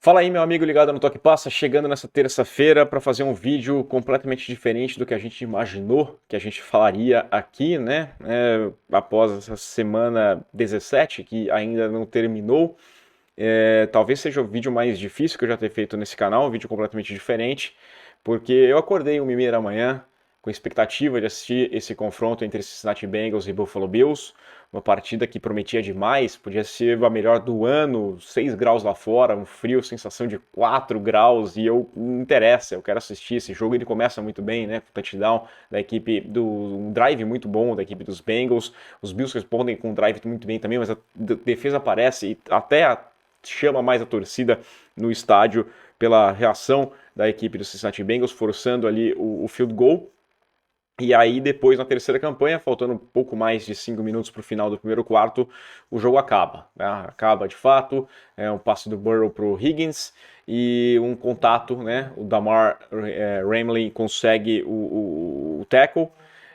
Fala aí, meu amigo ligado no Toque Passa, chegando nessa terça-feira para fazer um vídeo completamente diferente do que a gente imaginou que a gente falaria aqui, né? Após essa semana 17, que ainda não terminou. Talvez seja o vídeo mais difícil que eu já ter feito nesse canal, um vídeo completamente diferente, porque eu acordei 1h30 da manhã com expectativa de assistir esse confronto entre Cincinnati Bengals e Buffalo Bills, uma partida que prometia demais, podia ser a melhor do ano, 6 graus lá fora, um frio, sensação de 4 graus, e não interessa, eu quero assistir esse jogo. Ele começa muito bem, né, com o touchdown da equipe, um drive muito bom da equipe dos Bengals. Os Bills respondem com um drive muito bem também, mas a defesa aparece e até chama mais a torcida no estádio pela reação da equipe do Cincinnati Bengals, forçando ali o field goal. E aí depois, na terceira campanha, faltando um pouco mais de 5 minutos para o final do primeiro quarto, o jogo acaba, né? Acaba de fato, um passe do Burrow para o Higgins e um contato, né? O Damar Hamlin consegue o tackle,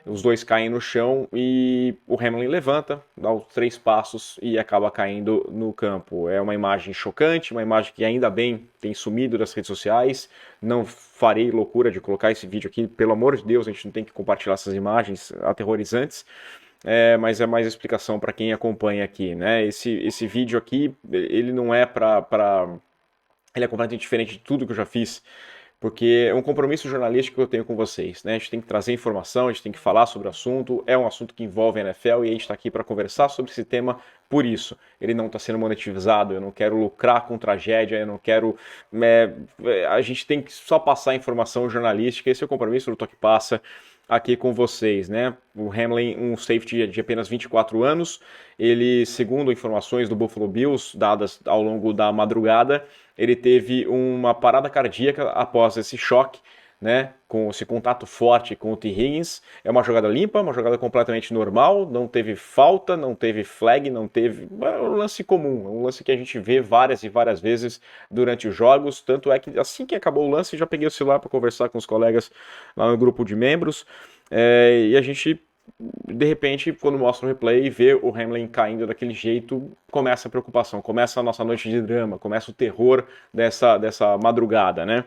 os dois caem no chão e o Hamlin levanta, dá os 3 passos e acaba caindo no campo. É uma imagem chocante, uma imagem que ainda bem tem sumido das redes sociais. Não farei loucura de colocar esse vídeo aqui, pelo amor de Deus, a gente não tem que compartilhar essas imagens aterrorizantes. Mas é mais explicação para quem acompanha aqui, né? Esse vídeo aqui, ele não é ele é completamente diferente de tudo que eu já fiz, porque é um compromisso jornalístico que eu tenho com vocês, né? A gente tem que trazer informação, a gente tem que falar sobre o assunto, é um assunto que envolve a NFL e a gente está aqui para conversar sobre esse tema por isso. Ele não está sendo monetizado, eu não quero lucrar com tragédia, eu não quero... a gente tem que só passar informação jornalística, esse é o compromisso do Toque Passa aqui com vocês, né? O Hamlin, um safety de apenas 24 anos, ele, segundo informações do Buffalo Bills, dadas ao longo da madrugada, ele teve uma parada cardíaca após esse choque, né, com esse contato forte com o T. Higgins. É uma jogada limpa, uma jogada completamente normal, não teve falta, não teve flag, não teve... É um lance comum, é um lance que a gente vê várias e várias vezes durante os jogos, tanto é que assim que acabou o lance, já peguei o celular para conversar com os colegas lá no grupo de membros, e a gente, de repente, quando mostra o replay e vê o Hamlin caindo daquele jeito, começa a preocupação, começa a nossa noite de drama, começa o terror dessa madrugada, né?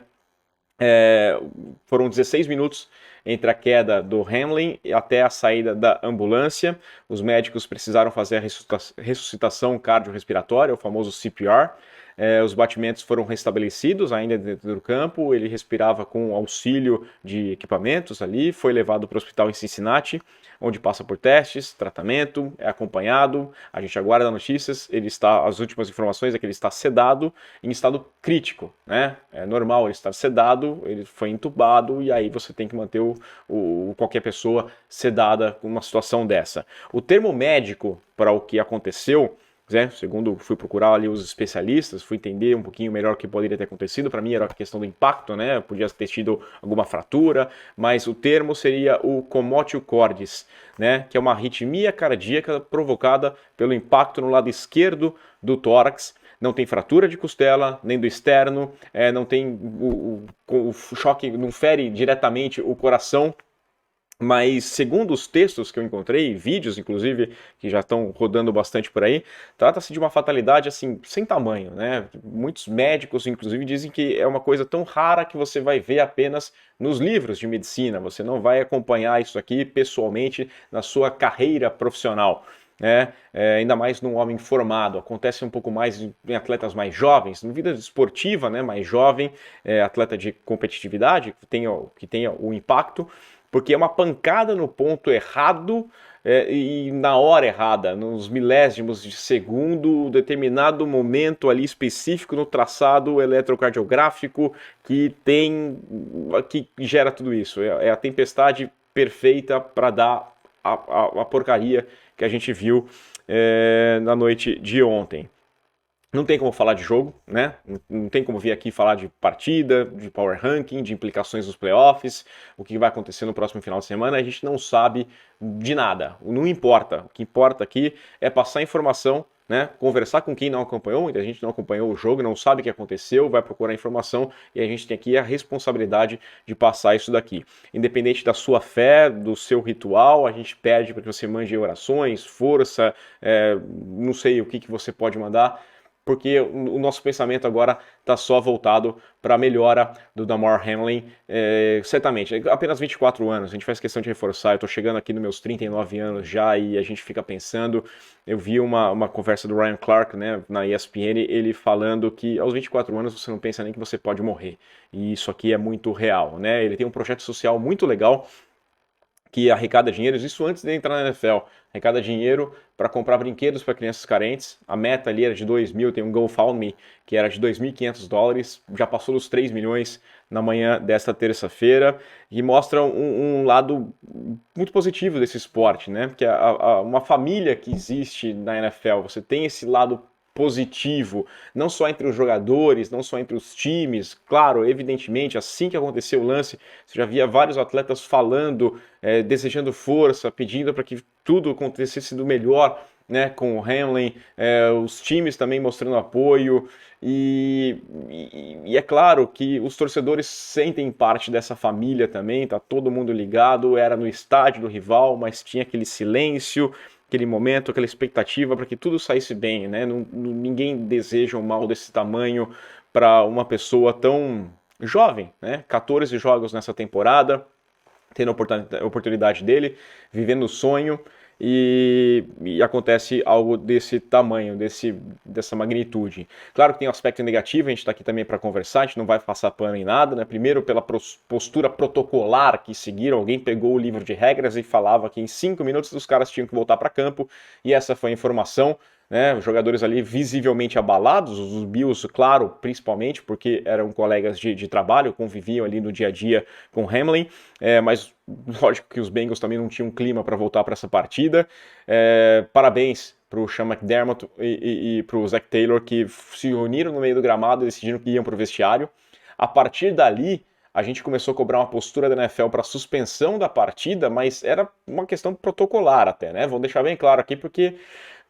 Foram 16 minutos entre a queda do Hamlin e até a saída da ambulância. Os médicos precisaram fazer a ressuscitação cardiorrespiratória, o famoso CPR. Os batimentos foram restabelecidos ainda dentro do campo, ele respirava com auxílio de equipamentos ali, foi levado para o hospital em Cincinnati, onde passa por testes, tratamento, é acompanhado, a gente aguarda notícias, as últimas informações é que ele está sedado em estado crítico, né? É normal ele estar sedado, ele foi entubado e aí você tem que manter qualquer pessoa sedada com uma situação dessa. O termo médico para o que aconteceu, segundo fui procurar ali os especialistas, fui entender um pouquinho melhor o que poderia ter acontecido. Para mim era a questão do impacto, né? Podia ter tido alguma fratura, mas o termo seria o commotio cordis, né? Que é uma arritmia cardíaca provocada pelo impacto no lado esquerdo do tórax. Não tem fratura de costela, nem do externo, não tem o choque, não fere diretamente o coração. Mas, segundo os textos que eu encontrei, vídeos inclusive, que já estão rodando bastante por aí, trata-se de uma fatalidade assim, sem tamanho, né? Muitos médicos, inclusive, dizem que é uma coisa tão rara que você vai ver apenas nos livros de medicina, você não vai acompanhar isso aqui pessoalmente na sua carreira profissional. Ainda mais num homem formado, acontece um pouco mais em atletas mais jovens, na vida esportiva, né, mais jovem, atleta de competitividade, que tenha o impacto, porque é uma pancada no ponto errado e na hora errada, nos milésimos de segundo, determinado momento ali específico no traçado eletrocardiográfico que gera tudo isso. É a tempestade perfeita para dar a porcaria que a gente viu na noite de ontem. Não tem como falar de jogo, né? Não tem como vir aqui falar de partida, de power ranking, de implicações dos playoffs, o que vai acontecer no próximo final de semana. A gente não sabe de nada, não importa. O que importa aqui é passar informação, né? Conversar com quem não acompanhou. Muita gente não acompanhou o jogo, não sabe o que aconteceu, vai procurar informação e a gente tem aqui a responsabilidade de passar isso daqui. Independente da sua fé, do seu ritual, a gente pede para que você mande orações, força, não sei o que você pode mandar. porque o nosso pensamento agora está só voltado para a melhora do Damar Hamlin, certamente, apenas 24 anos, a gente faz questão de reforçar, eu estou chegando aqui nos meus 39 anos já e a gente fica pensando, eu vi uma conversa do Ryan Clark, né, na ESPN, ele falando que aos 24 anos você não pensa nem que você pode morrer, e isso aqui é muito real, né, ele tem um projeto social muito legal, que arrecada dinheiro, isso antes de entrar na NFL, arrecada dinheiro para comprar brinquedos para crianças carentes, a meta ali era de 2 mil, tem um GoFundMe que era de $2.500, já passou dos 3 milhões na manhã desta terça-feira, e mostra um lado muito positivo desse esporte, né, porque uma família que existe na NFL, você tem esse lado positivo, não só entre os jogadores, não só entre os times, claro, evidentemente, assim que aconteceu o lance, você já via vários atletas falando, desejando força, pedindo para que tudo acontecesse do melhor, né, com o Hamlin, os times também mostrando apoio, e é claro que os torcedores sentem parte dessa família também, tá todo mundo ligado, era no estádio do rival, mas tinha aquele silêncio, aquele momento, aquela expectativa para que tudo saísse bem, né? Ninguém deseja um mal desse tamanho para uma pessoa tão jovem, né? 14 jogos nessa temporada, tendo a oportunidade dele, vivendo o sonho, e acontece algo desse tamanho, dessa magnitude. Claro que tem um aspecto negativo, a gente está aqui também para conversar, a gente não vai passar pano em nada, né? Primeiro pela postura protocolar que seguiram, alguém pegou o livro de regras e falava que em 5 minutos os caras tinham que voltar para campo, e essa foi a informação. Né, os jogadores ali visivelmente abalados, os Bills, claro, principalmente porque eram colegas de trabalho, conviviam ali no dia a dia com Hamlin, mas lógico que os Bengals também não tinham clima para voltar para essa partida. Parabéns para o Sean McDermott e para o Zach Taylor, que se uniram no meio do gramado e decidiram que iam para o vestiário. A partir dali, a gente começou a cobrar uma postura da NFL para suspensão da partida, mas era uma questão protocolar até, né? Vou deixar bem claro aqui porque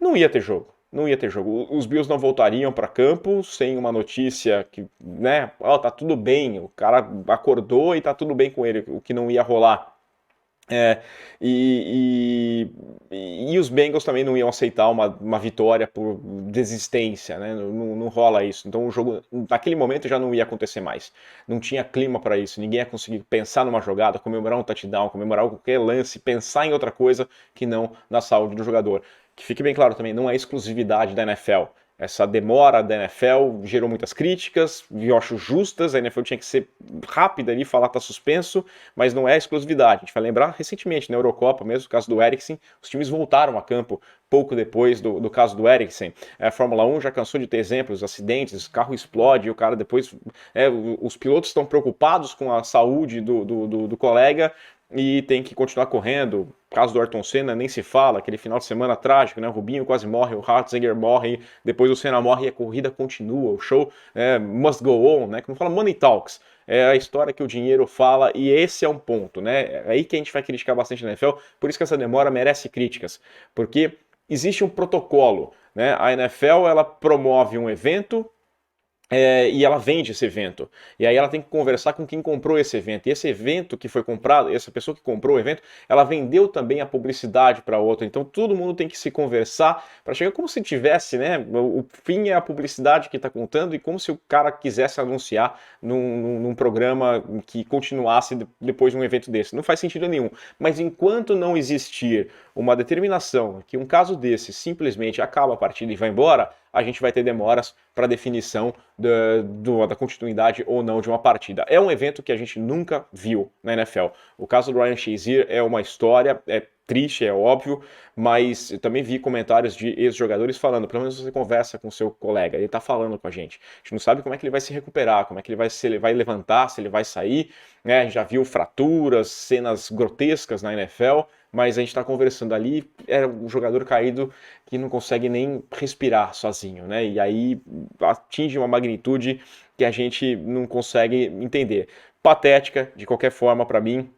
não ia ter jogo. Não ia ter jogo. Os Bills não voltariam para campo sem uma notícia que, né, tá tudo bem, o cara acordou e tá tudo bem com ele, o que não ia rolar. E os Bengals também não iam aceitar uma vitória por desistência, né? Não rola isso. Então o jogo, naquele momento, já não ia acontecer mais. Não tinha clima para isso. Ninguém ia conseguir pensar numa jogada, comemorar um touchdown, comemorar qualquer lance, pensar em outra coisa que não na saúde do jogador. Que fique bem claro também, não é exclusividade da NFL. Essa demora da NFL gerou muitas críticas, eu acho justas, a NFL tinha que ser rápida ali, falar tá suspenso, mas não é exclusividade. A gente vai lembrar recentemente, na Eurocopa, mesmo o caso do Eriksen, os times voltaram a campo pouco depois do caso do Eriksen. A Fórmula 1 já cansou de ter exemplos, acidentes, o carro explode, o cara depois... os pilotos estão preocupados com a saúde do colega, e tem que continuar correndo. O caso do Ayrton Senna nem se fala, aquele final de semana trágico, né? O Rubinho quase morre, o Ratzinger morre, depois o Senna morre e a corrida continua, o show must go on, né? Como fala, money talks. É a história que o dinheiro fala, e esse é um ponto, né? É aí que a gente vai criticar bastante na NFL, por isso que essa demora merece críticas, porque existe um protocolo, né? A NFL, ela promove um evento, e ela vende esse evento. E aí ela tem que conversar com quem comprou esse evento. E esse evento que foi comprado, essa pessoa que comprou o evento, ela vendeu também a publicidade para outra. Então todo mundo tem que se conversar para chegar como se tivesse, né? O fim é a publicidade que está contando, e como se o cara quisesse anunciar num programa que continuasse depois de um evento desse. Não faz sentido nenhum. Mas enquanto não existir uma determinação que um caso desse simplesmente acaba a partida e vai embora, a gente vai ter demoras para definição da continuidade ou não de uma partida. É um evento que a gente nunca viu na NFL. O caso do Ryan Shazier é uma história, é triste, é óbvio, mas eu também vi comentários de ex-jogadores falando, pelo menos você conversa com seu colega, ele está falando com a gente não sabe como é que ele vai se recuperar, como é que ele vai, se ele vai levantar, se ele vai sair, né? A gente já viu fraturas, cenas grotescas na NFL, mas a gente está conversando ali, é um jogador caído que não consegue nem respirar sozinho, né? E aí atinge uma magnitude que a gente não consegue entender. Patética, de qualquer forma, para mim,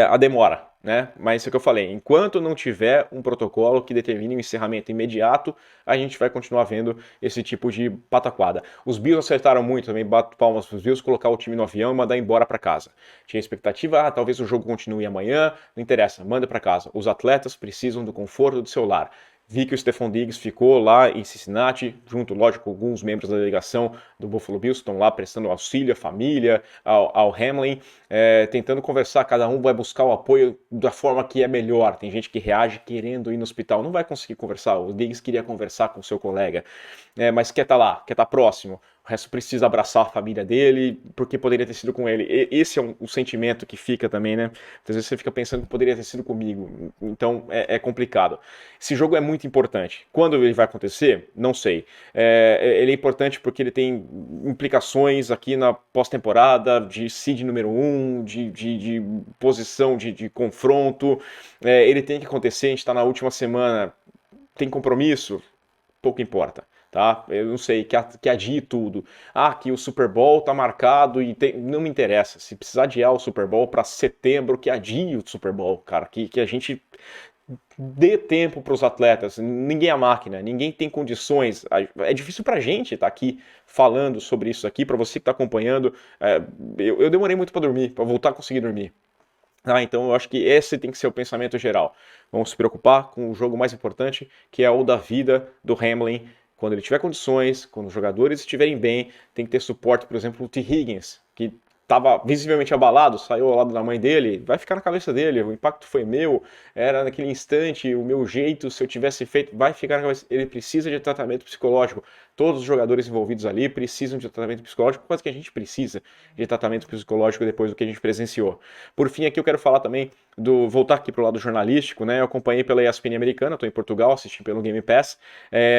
a demora, né? Mas isso que eu falei, enquanto não tiver um protocolo que determine o encerramento imediato, a gente vai continuar vendo esse tipo de pataquada. Os Bills acertaram muito também, bato palmas para os Bills, colocar o time no avião e mandar embora para casa. Tinha expectativa, talvez o jogo continue amanhã, não interessa, manda para casa. Os atletas precisam do conforto do seu lar. Vi que o Stephon Diggs ficou lá em Cincinnati, junto, lógico, com alguns membros da delegação do Buffalo Bills, estão lá prestando auxílio à família, ao Hamlin, tentando conversar, cada um vai buscar o apoio da forma que é melhor. Tem gente que reage querendo ir no hospital, não vai conseguir conversar, o Diggs queria conversar com o seu colega, mas quer estar lá, quer estar próximo. O resto precisa abraçar a família dele, porque poderia ter sido com ele. Esse é um sentimento que fica também, né? Às vezes você fica pensando que poderia ter sido comigo. Então é complicado. Esse jogo é muito importante. Quando ele vai acontecer? Não sei. Ele é importante porque ele tem implicações aqui na pós-temporada, de seed número 1, de posição de confronto. Ele tem que acontecer, a gente está na última semana. Tem compromisso? Pouco importa. Tá? Eu não sei, que adie tudo. Que o Super Bowl tá marcado e não me interessa. Se precisar adiar o Super Bowl para setembro, que adie o Super Bowl, cara. Que a gente dê tempo para os atletas. Ninguém é máquina, ninguém tem condições. É difícil para a gente estar aqui falando sobre isso aqui, para você que está acompanhando. Eu demorei muito para dormir, para voltar a conseguir dormir. Então eu acho que esse tem que ser o pensamento geral. Vamos se preocupar com o jogo mais importante, que é o da vida do Hamlin. Quando ele tiver condições, quando os jogadores estiverem bem, tem que ter suporte, por exemplo, o T. Higgins, que estava visivelmente abalado, saiu ao lado da mãe dele, vai ficar na cabeça dele, o impacto foi meu, era naquele instante, o meu jeito, se eu tivesse feito, vai ficar na cabeça. Ele precisa de tratamento psicológico. Todos os jogadores envolvidos ali precisam de tratamento psicológico, quase que a gente precisa de tratamento psicológico depois do que a gente presenciou. Por fim, aqui eu quero falar também voltar aqui para o lado jornalístico, né? Eu acompanhei pela ESPN americana, estou em Portugal, assisti pelo Game Pass,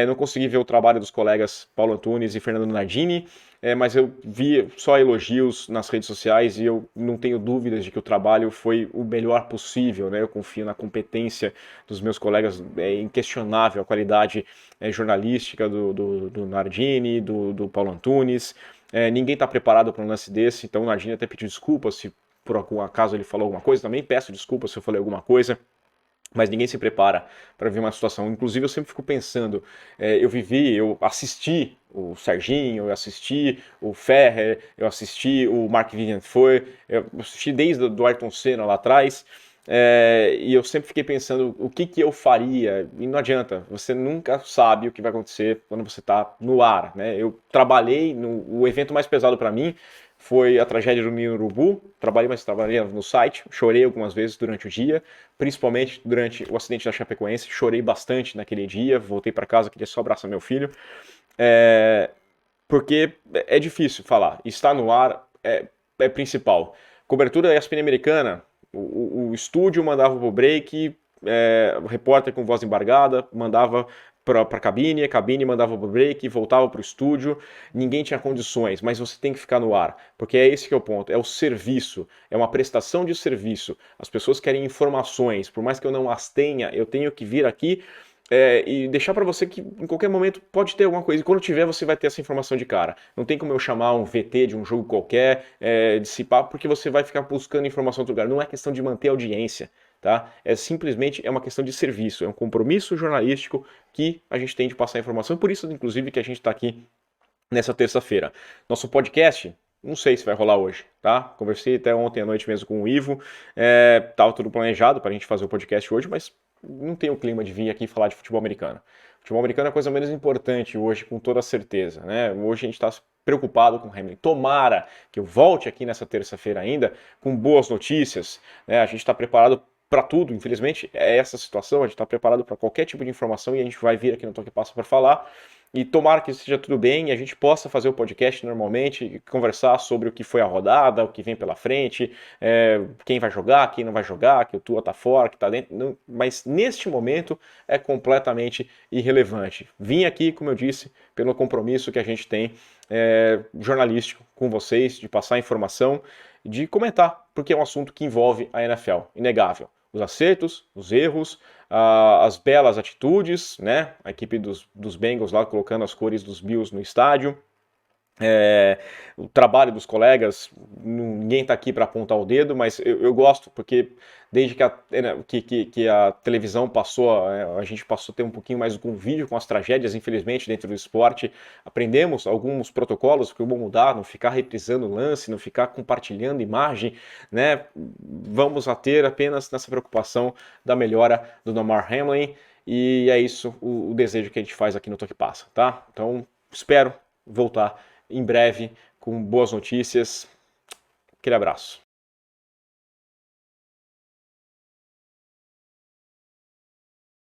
não consegui ver o trabalho dos colegas Paulo Antunes e Fernando Nardini, mas eu vi só elogios nas redes sociais e eu não tenho dúvidas de que o trabalho foi o melhor possível, né? Eu confio na competência dos meus colegas, é inquestionável a qualidade jornalística do Nardini, do Paulo Antunes. Ninguém está preparado para um lance desse, então o Nardini até pediu desculpas se por algum acaso ele falou alguma coisa, também peço desculpas se eu falei alguma coisa. Mas ninguém se prepara para ver uma situação. Inclusive, eu sempre fico pensando, eu assisti o Serginho, eu assisti o Ferrer, eu assisti o Mark Vivian Foy, eu assisti desde o Ayrton Senna lá atrás, e eu sempre fiquei pensando o que eu faria, e não adianta, você nunca sabe o que vai acontecer quando você está no ar, né? Eu trabalhei, o evento mais pesado para mim foi a tragédia do Ninho Urubu, trabalhei no site, chorei algumas vezes durante o dia, principalmente durante o acidente da Chapecoense, chorei bastante naquele dia, voltei para casa, queria só abraçar meu filho, porque é difícil falar, estar no ar é principal. Cobertura da ESPN americana, o estúdio mandava pro break, o repórter com voz embargada mandava para a cabine mandava para o break, voltava para o estúdio, ninguém tinha condições, mas você tem que ficar no ar, porque é esse que é o ponto, é o serviço, é uma prestação de serviço, as pessoas querem informações, por mais que eu não as tenha, eu tenho que vir aqui e deixar para você que em qualquer momento pode ter alguma coisa, e quando tiver você vai ter essa informação de cara, não tem como eu chamar um VT de um jogo qualquer, dissipar, porque você vai ficar buscando informação em outro lugar, não é questão de manter audiência, tá? Simplesmente uma questão de serviço, é um compromisso jornalístico que a gente tem de passar informação, e por isso, inclusive, que a gente está aqui nessa terça-feira. Nosso podcast, não sei se vai rolar hoje, tá? Conversei até ontem à noite mesmo com o Ivo, estava tudo planejado para a gente fazer o podcast hoje, mas não tem o clima de vir aqui falar de futebol americano. Futebol americano é a coisa menos importante hoje, com toda certeza, né? Hoje a gente está preocupado com o Hamlin. Tomara que eu volte aqui nessa terça-feira ainda com boas notícias, né? A gente está preparado para tudo, infelizmente, é essa situação, a gente está preparado para qualquer tipo de informação e a gente vai vir aqui no Toque Passa para falar. E tomara que esteja tudo bem e a gente possa fazer o podcast normalmente, conversar sobre o que foi a rodada, o que vem pela frente, quem vai jogar, quem não vai jogar, que o Tua tá fora, que tá dentro. Não, mas neste momento é completamente irrelevante. Vim aqui, como eu disse, pelo compromisso que a gente tem jornalístico com vocês, de passar informação, de comentar, porque é um assunto que envolve a NFL, inegável. Os acertos, os erros, as belas atitudes, né? A equipe dos Bengals lá colocando as cores dos Bills no estádio. O trabalho dos colegas, ninguém está aqui para apontar o dedo, mas eu gosto porque desde que a televisão passou, a gente passou a ter um pouquinho mais de convívio com as tragédias, infelizmente, dentro do esporte, aprendemos alguns protocolos que vão mudar, não ficar reprisando o lance, não ficar compartilhando imagem, né? Vamos a ter apenas nessa preocupação da melhora do Damar Hamlin. e é isso o desejo que a gente faz aqui no Toque Passa, tá? Então, espero voltar em breve com boas notícias. Aquele abraço.